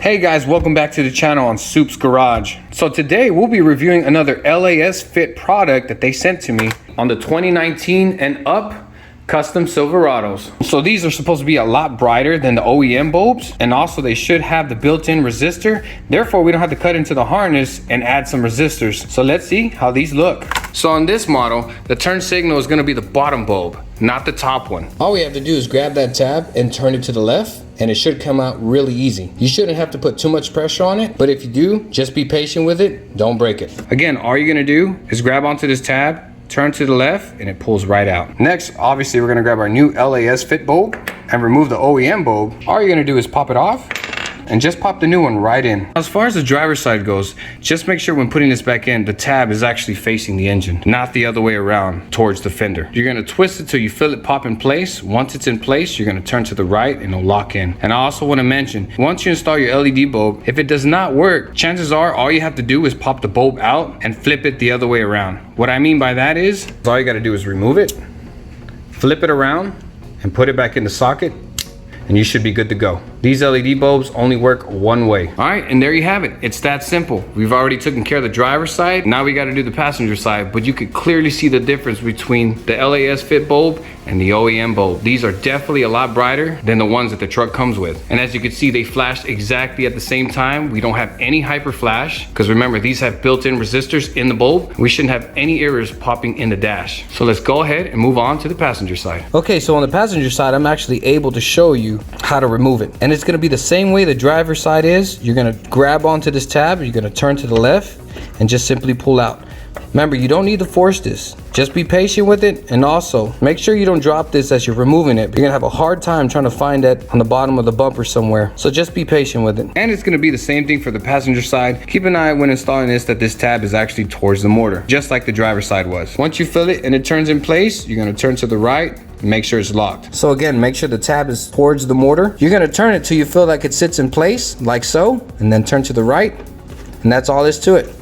Hey guys, welcome back to the channel on SUP'S Garage. So today we'll be reviewing another LASFIT product that they sent to me on the 2019 and up custom Silverados. So these are supposed to be a lot brighter than the OEM bulbs, and also they should have the built-in resistor. Therefore, we don't have to cut into the harness and add some resistors. So let's see how these look. So on this model, the turn signal is gonna be the bottom bulb, not the top one. All we have to do is grab that tab and turn it to the left, and it should come out really easy. You shouldn't have to put too much pressure on it, but if you do, just be patient with it, don't break it. Again, all you're gonna do is grab onto this tab, turn to the left, and it pulls right out. Next, obviously, we're gonna grab our new LASFIT bulb and remove the OEM bulb. All you're gonna do is pop it off and just pop the new one right in. As far as the driver's side goes, just make sure when putting this back in, the tab is actually facing the engine, not the other way around towards the fender. You're gonna twist it till you feel it pop in place. Once it's in place, you're gonna turn to the right and it'll lock in. And I also wanna mention, once you install your LED bulb, if it does not work, chances are all you have to do is pop the bulb out and flip it the other way around. What I mean by that is, all you gotta do is remove it, flip it around, and put it back in the socket, and you should be good to go. These LED bulbs only work one way. All right, and there you have it. It's that simple. We've already taken care of the driver's side. Now we gotta do the passenger side, but you could clearly see the difference between the LASFIT bulb and the OEM bulb. These are definitely a lot brighter than the ones that the truck comes with. And as you can see, they flashed exactly at the same time. We don't have any hyper flash, because remember, these have built-in resistors in the bulb. We shouldn't have any errors popping in the dash. So let's go ahead and move on to the passenger side. Okay, so on the passenger side, I'm actually able to show you how to remove it. And it's gonna be the same way the driver's side is. You're gonna grab onto this tab, you're gonna turn to the left, and just simply pull out. Remember, you don't need to force this. Just be patient with it, and also make sure you don't drop this as you're removing it. You're gonna have a hard time trying to find it on the bottom of the bumper somewhere. So just be patient with it. And it's gonna be the same thing for the passenger side. Keep an eye when installing this that this tab is actually towards the motor, just like the driver's side was. Once you feel it and it turns in place, you're gonna turn to the right and make sure it's locked. So again, make sure the tab is towards the motor. You're gonna turn it till you feel like it sits in place, like so, and then turn to the right, and that's all there is to it.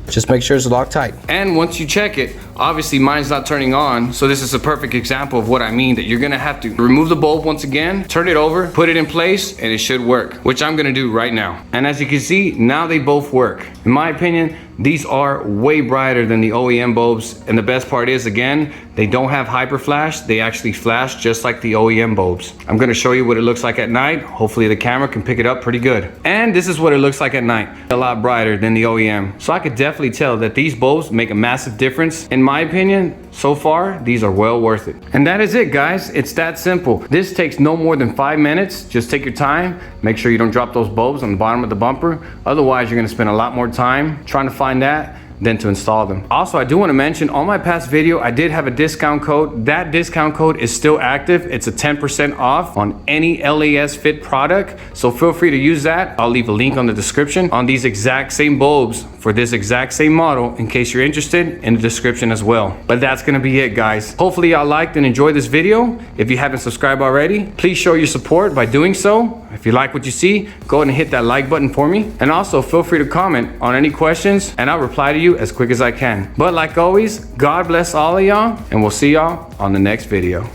Just make sure it's locked tight. And once you check it, obviously mine's not turning on, so this is a perfect example of what I mean, that you're gonna have to remove the bulb once again, turn it over, put it in place, and it should work, which I'm gonna do right now. And as you can see, now they both work. In my opinion, these are way brighter than the OEM bulbs, and the best part is, again, they don't have hyper flash. They actually flash just like the OEM bulbs. I'm gonna show you what it looks like at night. Hopefully the camera can pick it up pretty good. And this is what it looks like at night. A lot brighter than the OEM. So I could definitely tell that these bulbs make a massive difference. In my opinion, so far, these are well worth it. And that is it, guys. It's that simple. This takes no more than 5 minutes. Just take your time. Make sure you don't drop those bulbs on the bottom of the bumper. Otherwise, you're gonna spend a lot more time trying to find that than to install them. Also, I do want to mention, on my past video, I did have a discount code. That discount code is still active. It's a 10% off on any LASFIT product. So feel free to use that. I'll leave a link on the description on these exact same bulbs for this exact same model in case you're interested, in the description as well. But that's gonna be it, guys. Hopefully y'all liked and enjoyed this video. If you haven't subscribed already, please show your support by doing so. If you like what you see, go ahead and hit that like button for me. And also feel free to comment on any questions and I'll reply to you as quick as I can. But like always, God bless all of y'all, and we'll see y'all on the next video.